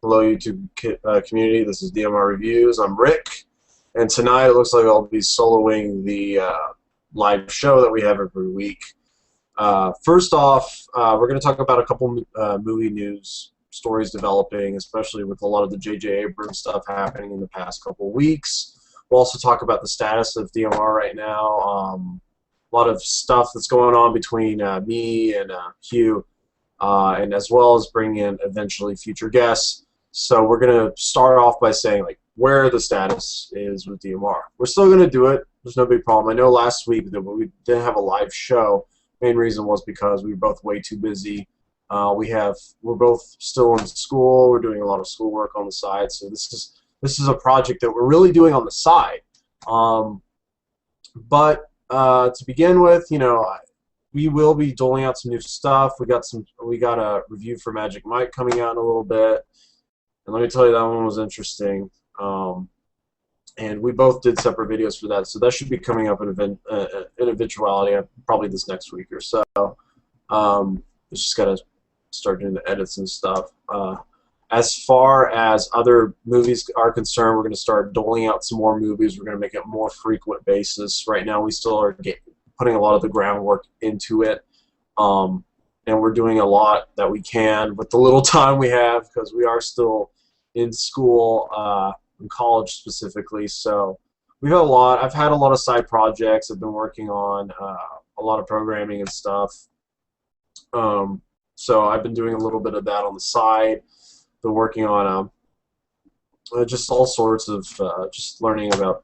Hello, YouTube community. This is DMR Reviews. I'm Rick, and tonight it looks like I'll be soloing the live show that we have every week. First off, we're going to talk about a couple movie news stories developing, especially with a lot of the J.J. Abrams stuff happening in the past couple weeks. We'll also talk about the status of DMR right now. A lot of stuff that's going on between me and Hugh, and as well as bring in eventually future guests. So we're going to start off by saying where the status is with DMR. We're still going to do it. There's no big problem. I know last week that we didn't have a live show. Main reason was because we were both way too busy. We're both still in school. We're doing a lot of schoolwork on the side. So this is a project that we're really doing on the side. But to begin with, we will be doling out some new stuff. We got a review for Magic Mike coming out in a little bit. And let me tell you, that one was interesting. And we both did separate videos for that, so that should be coming up in eventuality, probably this next week or so. Just got to start doing the edits and stuff. As far as other movies are concerned, we're going to start doling out some more movies. We're going to make it more frequent basis. Right now, we still are putting a lot of the groundwork into it. And we're doing a lot that we can with the little time we have, because we are still in school, in college specifically. So we've had a lot. I've had a lot of side projects. I've been working on a lot of programming and stuff. So I've been doing a little bit of that on the side. Been working on just all sorts of just learning about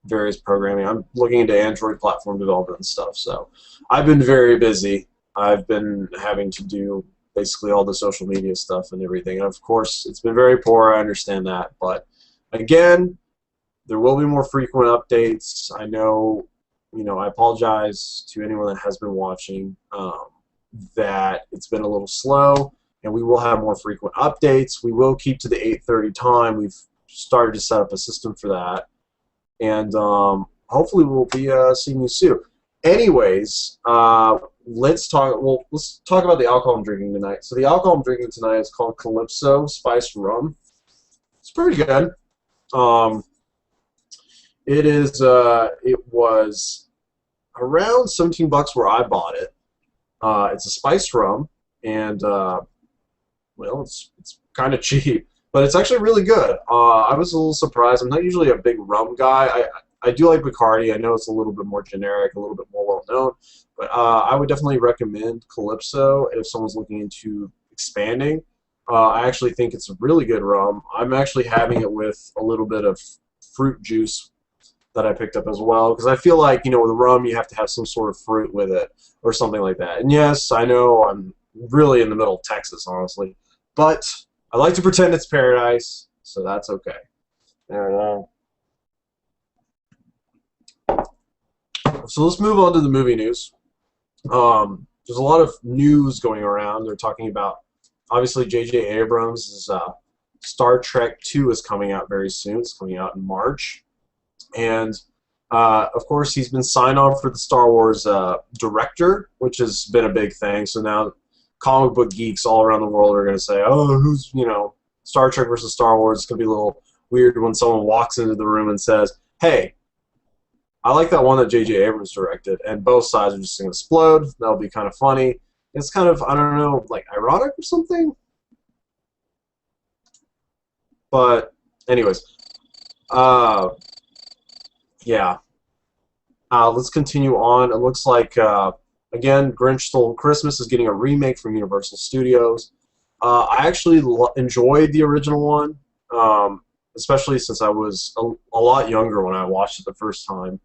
various programming. I'm looking into Android platform development and stuff. So I've been very busy. I've been having to do basically all the social media stuff and everything. And of course, it's been very poor. I understand that. But again, there will be more frequent updates. I know, I apologize to anyone that has been watching that it's been a little slow, and we will have more frequent updates. We will keep to the 8:30 time. We've started to set up a system for that. And hopefully we'll be seeing you soon. Anyways, let's talk about the alcohol I'm drinking tonight. So the alcohol I'm drinking tonight is called Calypso Spiced Rum. It's pretty good. It was around $17 where I bought it. It's a spiced rum, and well, it's kind of cheap, but it's actually really good. I was a little surprised. I'm not usually a big rum guy. I do like Bacardi. I know it's a little bit more generic, a little bit more well-known, but I would definitely recommend Calypso if someone's looking into expanding. I actually think it's a really good rum. I'm actually having it with a little bit of fruit juice that I picked up as well, because I feel like, with rum, you have to have some sort of fruit with it or something like that. And yes, I know I'm really in the middle of Texas, honestly, but I like to pretend it's paradise, so that's okay. There we go. So let's move on to the movie news. There's a lot of news going around. They're talking about, obviously, J.J. Abrams' Star Trek II is coming out very soon. It's coming out in March. And, of course, he's been signed on for the Star Wars director, which has been a big thing. So now comic book geeks all around the world are going to say, oh, who's, Star Trek versus Star Wars. It's going to be a little weird when someone walks into the room and says, hey, I like that one that J.J. Abrams directed, and both sides are just going to explode. That'll be kind of funny. It's kind of, I don't know, ironic or something? But, anyways. Yeah. Let's continue on. It looks like, again, Grinch Stole Christmas is getting a remake from Universal Studios. I actually enjoyed the original one, especially since I was a lot younger when I watched it the first time.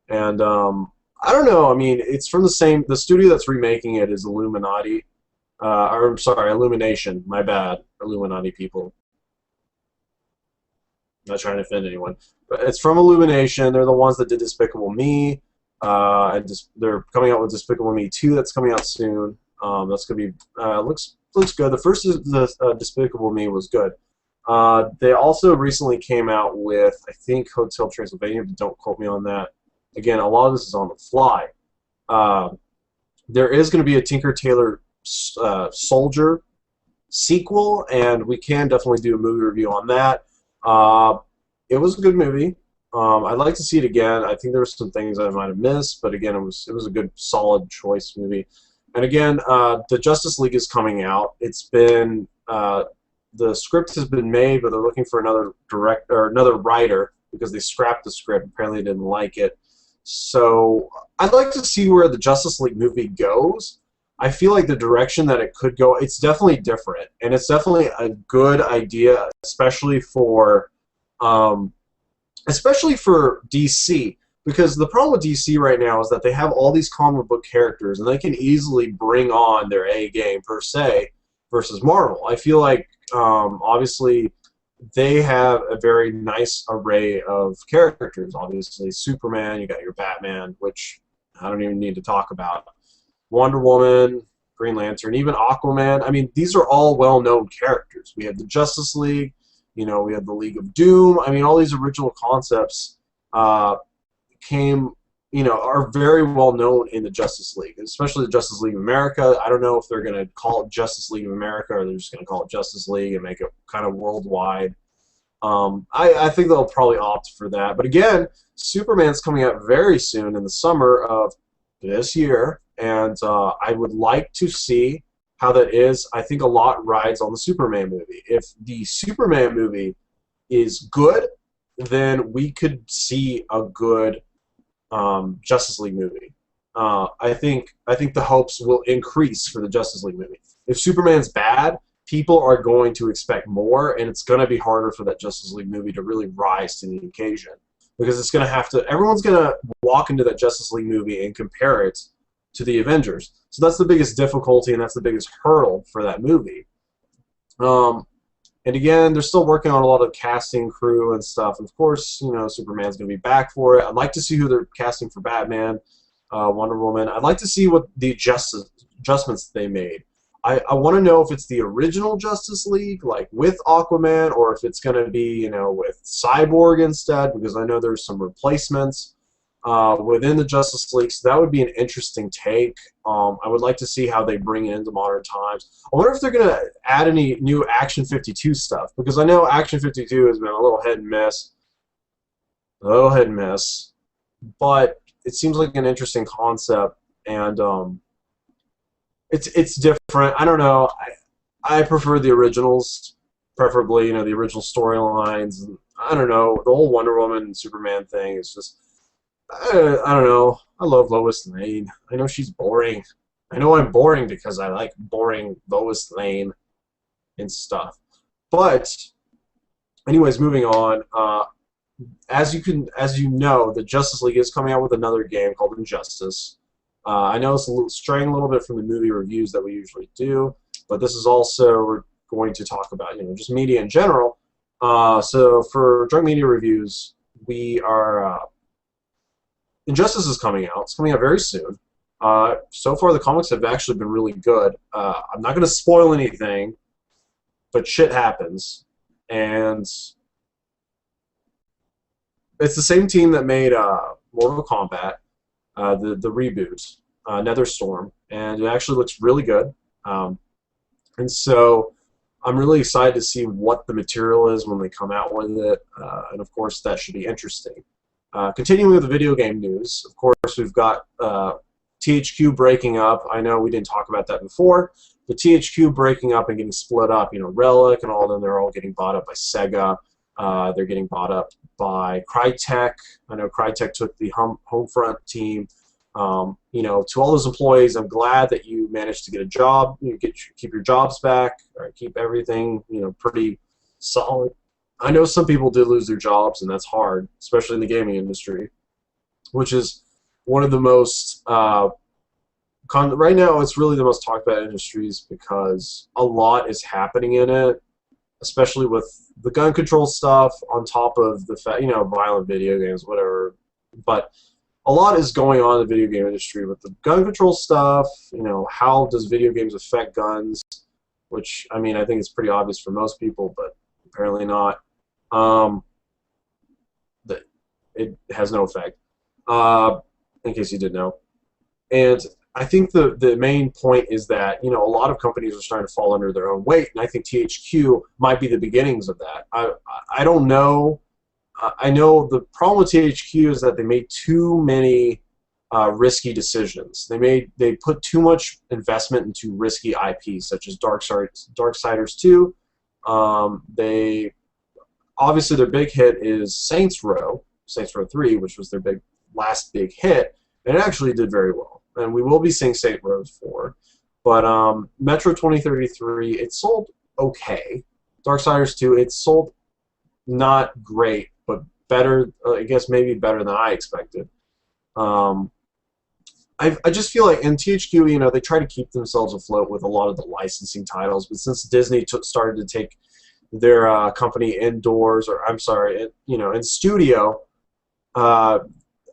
And I don't know. I mean, it's from the studio that's remaking it is Illuminati. Or I'm sorry, Illumination. My bad, Illuminati people. Not trying to offend anyone, but it's from Illumination. They're the ones that did Despicable Me. And they're coming out with Despicable Me 2. That's coming out soon. That's gonna be looks good. The first Despicable Me was good. They also recently came out with, I think, Hotel Transylvania, but don't quote me on that. Again, a lot of this is on the fly. There is going to be a Tinker Tailor Soldier sequel, and we can definitely do a movie review on that. It was a good movie. I'd like to see it again. I think there were some things I might have missed, but again, it was a good, solid choice movie. And again, the Justice League is coming out. It's been the script has been made, but they're looking for another another writer because they scrapped the script. Apparently, they didn't like it. So I'd like to see where the Justice League movie goes. I feel like the direction that it could go, it's definitely different, and it's definitely a good idea, especially for DC. Because the problem with DC right now is that they have all these comic book characters, and they can easily bring on their A game per se versus Marvel. I feel like obviously they have a very nice array of characters. Obviously, Superman, you got your Batman, which I don't even need to talk about. Wonder Woman, Green Lantern, even Aquaman. I mean, these are all well-known characters. We have the Justice League, you know, we have the League of Doom. I mean, all these original concepts are very well known in the Justice League, especially the Justice League of America. I don't know if they're going to call it Justice League of America or they're just going to call it Justice League and make it kind of worldwide. I think they'll probably opt for that. But again, Superman's coming out very soon in the summer of this year, and I would like to see how that is. I think a lot rides on the Superman movie. If the Superman movie is good, then we could see a good Justice League movie. I think the hopes will increase for the Justice League movie. If Superman's bad, people are going to expect more, and it's going to be harder for that Justice League movie to really rise to the occasion, because it's going to have to. Everyone's going to walk into that Justice League movie and compare it to the Avengers. So that's the biggest difficulty, and that's the biggest hurdle for that movie. And again, they're still working on a lot of casting crew and stuff. Of course, you know, Superman's going to be back for it. I'd like to see who they're casting for Batman, Wonder Woman. I'd like to see what the adjustments they made. I want to know if it's the original Justice League, like with Aquaman, or if it's going to be, you know, with Cyborg instead, because I know there's some replacements within the Justice League. So that would be an interesting take. I would like to see how they bring it into modern times. I wonder if they're going to add any new Action 52 stuff, because I know Action 52 has been a little hit and miss. But it seems like an interesting concept, and it's different. I don't know. I prefer the originals, preferably, you know, the original storylines. I don't know. The whole Wonder Woman and Superman thing is just, I don't know. I love Lois Lane. I know she's boring. I know I'm boring because I like boring Lois Lane and stuff. But anyways, moving on. As you know, the Justice League is coming out with another game called Injustice. I know it's straying a little bit from the movie reviews that we usually do, but this is also, we're going to talk about, you know, just media in general. So for Drunk Media Reviews, we are Injustice is coming out. It's coming out very soon. So far, the comics have actually been really good. I'm not going to spoil anything, but shit happens, and it's the same team that made Mortal Kombat, the reboot, NetherStorm, and it actually looks really good. And so I'm really excited to see what the material is when they come out with it, and of course that should be interesting. Continuing with the video game news, of course we've got THQ breaking up. I know we didn't talk about that before, but THQ breaking up and getting split up. You know, Relic and all of them, they're all getting bought up by Sega. They're getting bought up by Crytek. I know Crytek took the Homefront team. You know, to all those employees, I'm glad that you managed to get a job. You keep your jobs back, or keep everything, you know, pretty solid. I know some people did lose their jobs, and that's hard, especially in the gaming industry, which is one of the most right now. It's really the most talked about industries because a lot is happening in it, especially with the gun control stuff on top of the fact, you know, violent video games, whatever. But a lot is going on in the video game industry with the gun control stuff. You know, how does video games affect guns? Which, I mean, I think it's pretty obvious for most people, but apparently not. That it has no effect. In case you didn't know. And I think the main point is that, you know, a lot of companies are starting to fall under their own weight, and I think THQ might be the beginnings of that. I don't know. I know the problem with THQ is that they made too many risky decisions. They put too much investment into risky IPs such as Darksiders 2. They obviously their big hit is Saints Row 3, which was their last big hit, and it actually did very well. And we will be seeing Saints Row 4. But Metro 2033, it sold okay. Darksiders 2, it sold not great, but better. I guess maybe better than I expected. I just feel like in THQ, you know, they try to keep themselves afloat with a lot of the licensing titles, but since Disney started to take their company indoors, or I'm sorry, you know, in studio,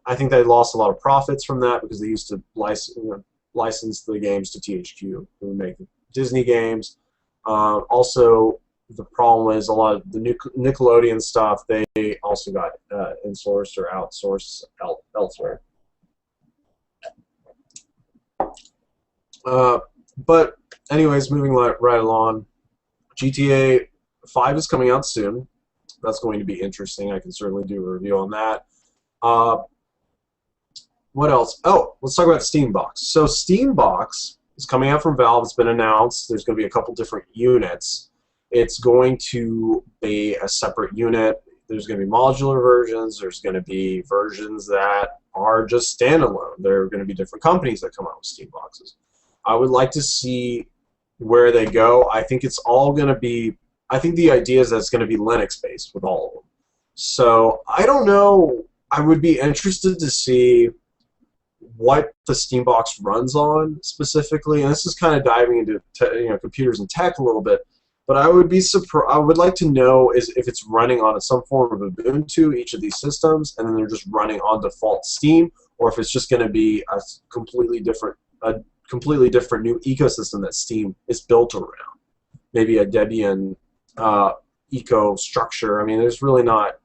I think they lost a lot of profits from that because they used to license the games to THQ, who make Disney games. Also, the problem is a lot of the Nickelodeon stuff, they also got insourced or outsourced elsewhere. But anyways, moving right along, GTA 5 is coming out soon. That's going to be interesting. I can certainly do a review on that. What else? Oh, let's talk about Steambox. So Steambox is coming out from Valve. It's been announced. There's going to be a couple different units. It's going to be a separate unit. There's going to be modular versions. There's going to be versions that are just standalone. There are going to be different companies that come out with Steamboxes. I would like to see where they go. I think it's all going to be, I think the idea is that it's going to be Linux-based with all of them. So I don't know. I would be interested to see what the Steambox runs on specifically, and this is kind of diving into computers and tech a little bit. But I would be I would like to know if it's running on some form of Ubuntu, each of these systems, and then they're just running on default Steam, or if it's just going to be a completely different new ecosystem that Steam is built around. Maybe a Debian eco structure. I mean, there's really not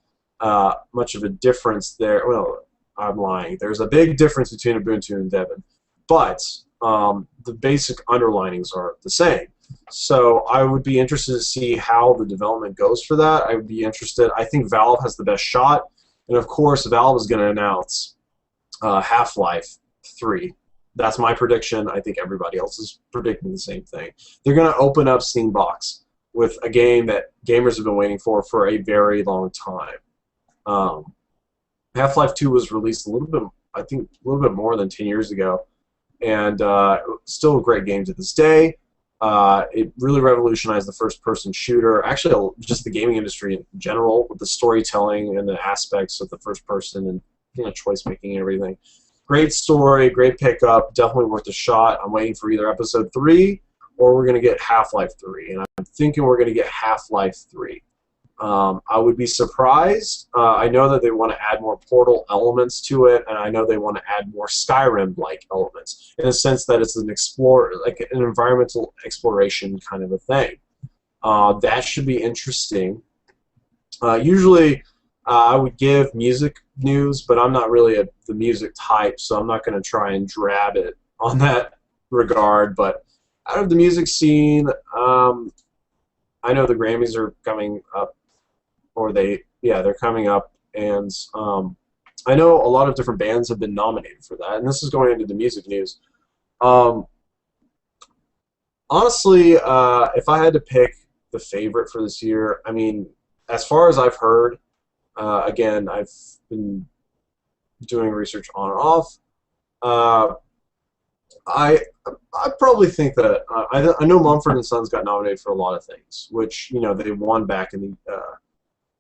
much of a difference there. Well, I'm lying. There's a big difference between Ubuntu and Debian, but the basic underlinings are the same. So I would be interested to see how the development goes for that. I would be interested. I think Valve has the best shot, and of course, Valve is going to announce Half-Life 3. That's my prediction. I think everybody else is predicting the same thing. They're going to open up Steambox with a game that gamers have been waiting for a very long time. Half-Life 2 was released a little bit, I think, a little bit more than 10 years ago, and still a great game to this day. It really revolutionized the first-person shooter, actually just the gaming industry in general, with the storytelling and the aspects of the first person and choice making and everything. Great story, great pickup, definitely worth a shot. I'm waiting for either Episode 3 or we're going to get Half-Life 3, and I'm thinking we're going to get Half-Life 3. I would be surprised. I know that they want to add more Portal elements to it, and I know they want to add more Skyrim-like elements in the sense that it's an environmental exploration kind of a thing. That should be interesting. Usually, I would give music news, but I'm not really the music type, so I'm not going to try and drab it on that regard. But out of the music scene, I know the Grammys are coming up. They're coming up, and I know a lot of different bands have been nominated for that, and this is going into the music news. Honestly, if I had to pick the favorite for this year, I mean, as far as I've heard, again, I've been doing research on and off. I probably think that I know Mumford & Sons got nominated for a lot of things, which they won back in the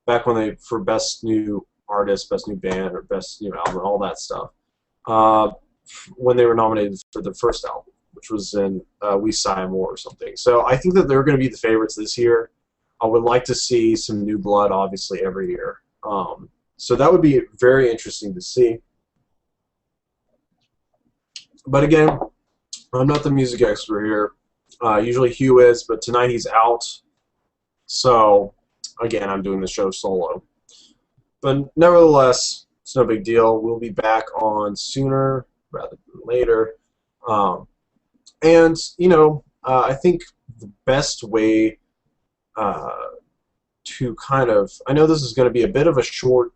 back when they for best new artist, best new band, or best new album, all that stuff. When they were nominated for the first album, which was in We Sigh More or something. So I think that they're going to be the favorites this year. I would like to see some new blood, obviously, every year. So that would be very interesting to see. But again, I'm not the music expert here. Usually Hugh is, but tonight he's out. So again, I'm doing the show solo. But nevertheless, it's no big deal. We'll be back on sooner rather than later. And you know, I think the best way to kind of, I know this is going to be a bit of a short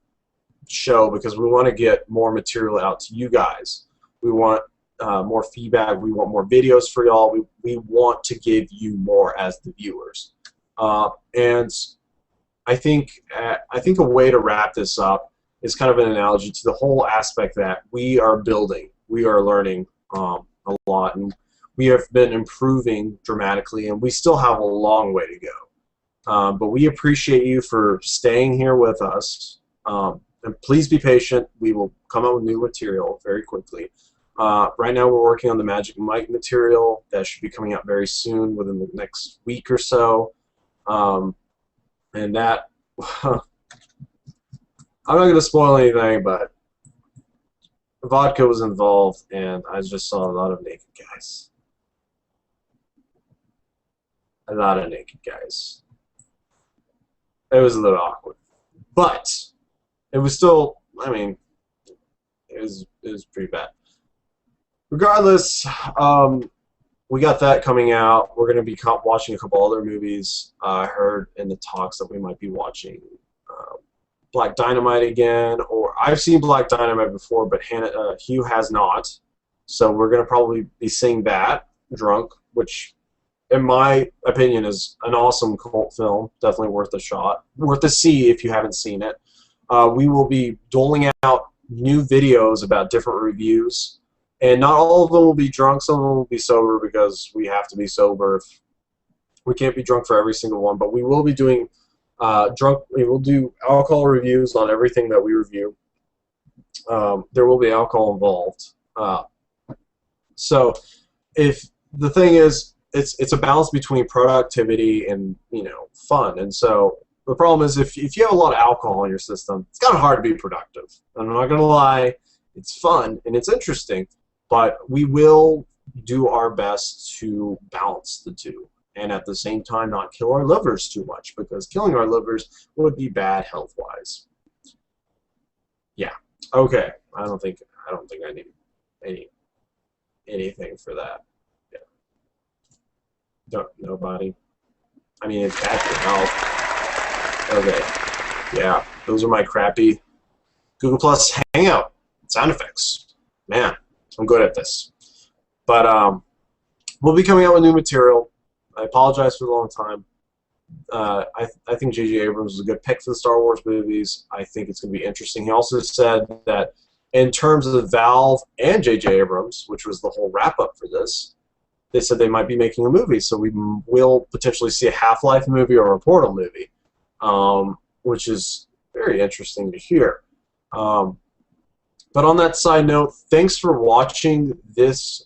show because we want to get more material out to you guys. We want more feedback. We want more videos for y'all. We want to give you more as the viewers. And I think a way to wrap this up is kind of an analogy to the whole aspect that we are building. We are learning a lot, and we have been improving dramatically, and we still have a long way to go. But we appreciate you for staying here with us. And please be patient. We will come out with new material very quickly. Right now we're working on the Magic Mike material that should be coming out very soon, within the next week or so. And that, I'm not going to spoil anything, but vodka was involved, and I just saw a lot of naked guys. A lot of naked guys. It was a little awkward. But it was still, I mean, it was pretty bad. Regardless, we got that coming out. We're going to be watching a couple other movies. I heard in the talks that we might be watching Black Dynamite again, or I've seen Black Dynamite before, but Hugh has not. So we're going to probably be seeing that drunk, which in my opinion is an awesome cult film. Definitely worth a shot. Worth a see if you haven't seen it. We will be doling out new videos about different reviews. And not all of them will be drunk. Some of them will be sober because we have to be sober. We can't be drunk for every single one. But we will be doing we will do alcohol reviews on everything that we review. There will be alcohol involved. So if the thing is, it's a balance between productivity and, you know, fun. And so the problem is if you have a lot of alcohol in your system, it's kind of hard to be productive. I'm not going to lie. It's fun and it's interesting. But we will do our best to balance the two, and at the same time not kill our livers too much, because killing our livers would be bad health-wise. Yeah. Okay. I don't think I need anything for that. Yeah. Nobody. I mean, it's bad for health. Okay. Yeah. Those are my crappy Google Plus Hangout sound effects. Man. I'm good at this. But we'll be coming out with new material. I apologize for the long time. I think J.J. Abrams is a good pick for the Star Wars movies. I think it's going to be interesting. He also said that in terms of Valve and J.J. Abrams, which was the whole wrap-up for this, they said they might be making a movie. So we will potentially see a Half-Life movie or a Portal movie, which is very interesting to hear. But on that side note, thanks for watching this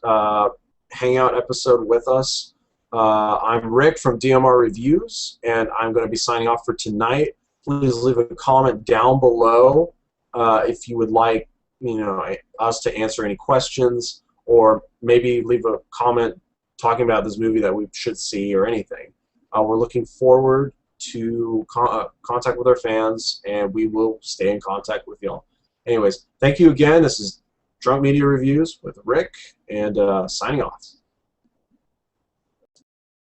Hangout episode with us. I'm Rick from DMR Reviews, and I'm going to be signing off for tonight. Please leave a comment down below if you would like, you know, us to answer any questions, or maybe leave a comment talking about this movie that we should see or anything. We're looking forward to contact with our fans, and we will stay in contact with y'all. Anyways, thank you again. This is Drunk Media Reviews with Rick, and signing off.